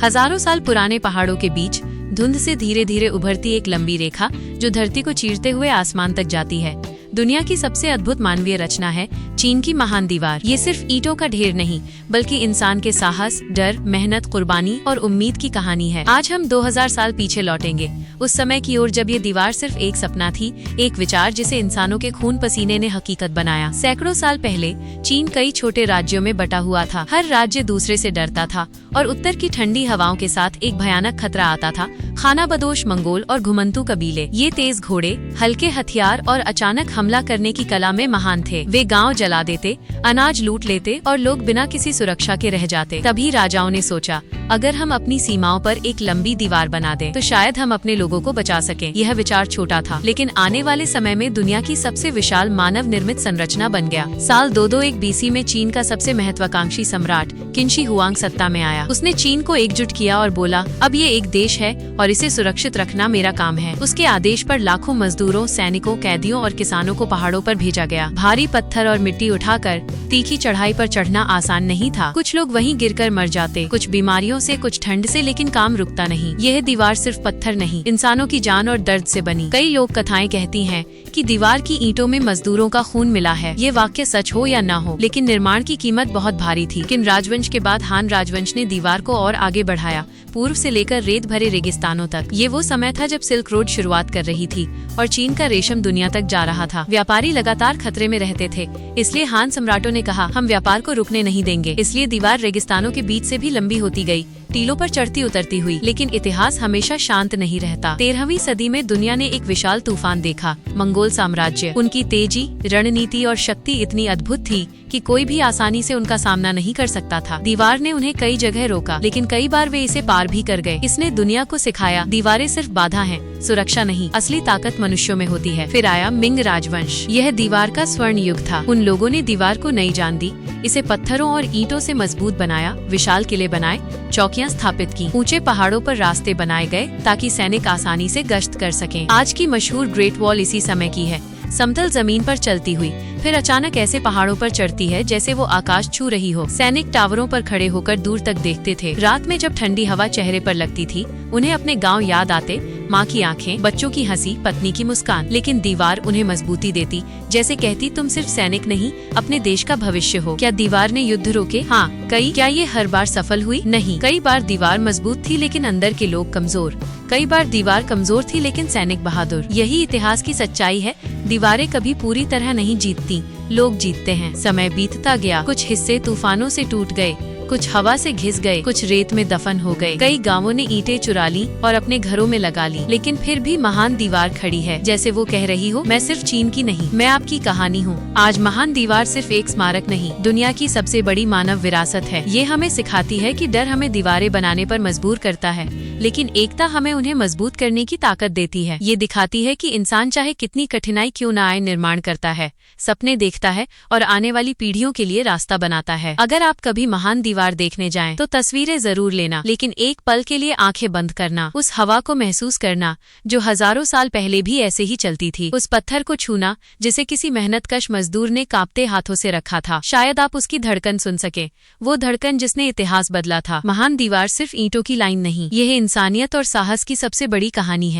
हजारों साल पुराने पहाड़ों के बीच धुंध से धीरे धीरे उभरती एक लंबी रेखा जो धरती को चीरते हुए आसमान तक जाती है। दुनिया की सबसे अद्भुत मानवीय रचना है चीन की महान दीवार। ये सिर्फ ईंटों का ढेर नहीं बल्कि इंसान के साहस, डर, मेहनत, कुर्बानी और उम्मीद की कहानी है। आज हम 2000 साल पीछे लौटेंगे, उस समय की ओर जब ये दीवार सिर्फ एक सपना थी, एक विचार जिसे इंसानों के खून पसीने ने हकीकत बनाया। सैकड़ों साल पहले चीन कई छोटे राज्यों में बटा हुआ था। हर राज्य दूसरे से डरता था और उत्तर की ठंडी हवाओं के साथ एक भयानक खतरा आता था, खानाबदोश मंगोल और घुमंतू कबीले। ये तेज घोड़े, हल्के हथियार और अचानक हमला करने की कला में महान थे। वे गांव जला देते, अनाज लूट लेते और लोग बिना किसी सुरक्षा के रह जाते। तभी राजाओं ने सोचा, अगर हम अपनी सीमाओं पर एक लंबी दीवार बना दें, तो शायद हम अपने लोगों को बचा सकें। यह विचार छोटा था, लेकिन आने वाले समय में दुनिया की सबसे विशाल मानव निर्मित संरचना बन गया। साल 221 बीसी में चीन का सबसे महत्वाकांक्षी सम्राट किन शी हुआंग सत्ता में आया। उसने चीन को एकजुट किया और बोला, अब ये एक देश है और इसे सुरक्षित रखना मेरा काम है। उसके आदेश पर लाखों मजदूरों, सैनिकों, कैदियों और किसानों को पहाड़ों पर भेजा गया। भारी पत्थर और मिट्टी उठाकर तीखी चढ़ाई पर चढ़ना आसान नहीं था। कुछ लोग वहीं गिरकर मर जाते, कुछ बीमारियों से, कुछ ठंड से, लेकिन काम रुकता नहीं। यह दीवार सिर्फ पत्थर नहीं, इंसानों की जान और दर्द से बनी। कई लोक कथाएं कहती हैं कि दीवार की ईंटों में मजदूरों का खून मिला है। ये वाक्य सच हो या ना हो, लेकिन निर्माण की कीमत बहुत भारी थी। किन राजवंश के बाद हान राजवंश ने दीवार को और आगे बढ़ाया, पूर्व से लेकर रेत भरे रेगिस्तानों तक। ये वो समय था जब सिल्क रोड शुरुआत कर रही थी और चीन का रेशम दुनिया तक जा रहा था। व्यापारी लगातार खतरे में रहते थे, इसलिए हान सम्राटों ने कहा, हम व्यापार को रुकने नहीं देंगे। इसलिए दीवार रेगिस्तानों के बीच से भी लंबी होती गई, टीलों पर चढ़ती उतरती हुई। लेकिन इतिहास हमेशा शांत नहीं रहता। 13वीं सदी में दुनिया ने एक विशाल तूफान देखा, मंगोल साम्राज्य। उनकी तेजी, रणनीति और शक्ति इतनी अद्भुत थी कि कोई भी आसानी से उनका सामना नहीं कर सकता था। दीवार ने उन्हें कई जगह रोका, लेकिन कई बार वे इसे पार भी कर गए। इसने दुनिया को सिखाया, दीवारें सिर्फ बाधा हैं, सुरक्षा नहीं। असली ताकत मनुष्यों में होती है। फिर आया मिंग राजवंश। यह दीवार का स्वर्ण युग था। उन लोगों ने दीवार को नई जान दी, इसे पत्थरों और ईंटों से मजबूत बनाया, विशाल किले बनाए, चौकियां स्थापित की, ऊंचे पहाड़ों पर रास्ते बनाए गए ताकि सैनिक आसानी से गश्त कर सकें। आज की मशहूर ग्रेट वॉल इसी समय की है, समतल जमीन पर चलती हुई, फिर अचानक ऐसे पहाड़ों पर चढ़ती है जैसे वो आकाश छू रही हो। सैनिक टावरों पर खड़े होकर दूर तक देखते थे। रात में जब ठंडी हवा चेहरे पर लगती थी, उन्हें अपने गांव याद आते, माँ की आंखें, बच्चों की हंसी, पत्नी की मुस्कान। लेकिन दीवार उन्हें मजबूती देती, जैसे कहती, तुम सिर्फ सैनिक नहीं, अपने देश का भविष्य हो। क्या दीवार ने युद्ध रोके? हाँ, कई। क्या ये हर बार सफल हुई? नहीं। कई बार दीवार मजबूत थी लेकिन अंदर के लोग कमजोर। कई बार दीवार कमजोर थी लेकिन सैनिक बहादुर। यही इतिहास की सच्चाई है। दीवारें कभी पूरी तरह नहीं जीतती, लोग जीतते हैं। समय बीतता गया, कुछ हिस्से तूफानों से टूट गए, कुछ हवा से घिस गए, कुछ रेत में दफन हो गए। कई गांवों ने ईंटें चुरा ली और अपने घरों में लगा ली, लेकिन फिर भी महान दीवार खड़ी है। जैसे वो कह रही हो, मैं सिर्फ चीन की नहीं, मैं आपकी कहानी हूँ। आज महान दीवार सिर्फ एक स्मारक नहीं, दुनिया की सबसे बड़ी मानव विरासत है। ये हमें सिखाती है कि डर हमें दीवारें बनाने पर मजबूर करता है, लेकिन एकता हमें उन्हें मजबूत करने की ताकत देती है। ये दिखाती है कि इंसान चाहे कितनी कठिनाई क्यों न आए, निर्माण करता है, सपने देखता है और आने वाली पीढ़ियों के लिए रास्ता बनाता है। अगर आप कभी महान दीवार देखने जाएं, तो तस्वीरें जरूर लेना, लेकिन एक पल के लिए आंखें बंद करना, उस हवा को महसूस करना जो हजारों साल पहले भी ऐसे ही चलती थी। उस पत्थर को छूना जिसे किसी मेहनतकश मजदूर ने कांपते हाथों से रखा था। शायद आप उसकी धड़कन सुन सके, वो धड़कन जिसने इतिहास बदला था। महान दीवार सिर्फ ईंटों की लाइन नहीं, यह इंसानियत और साहस की सबसे बड़ी कहानी है।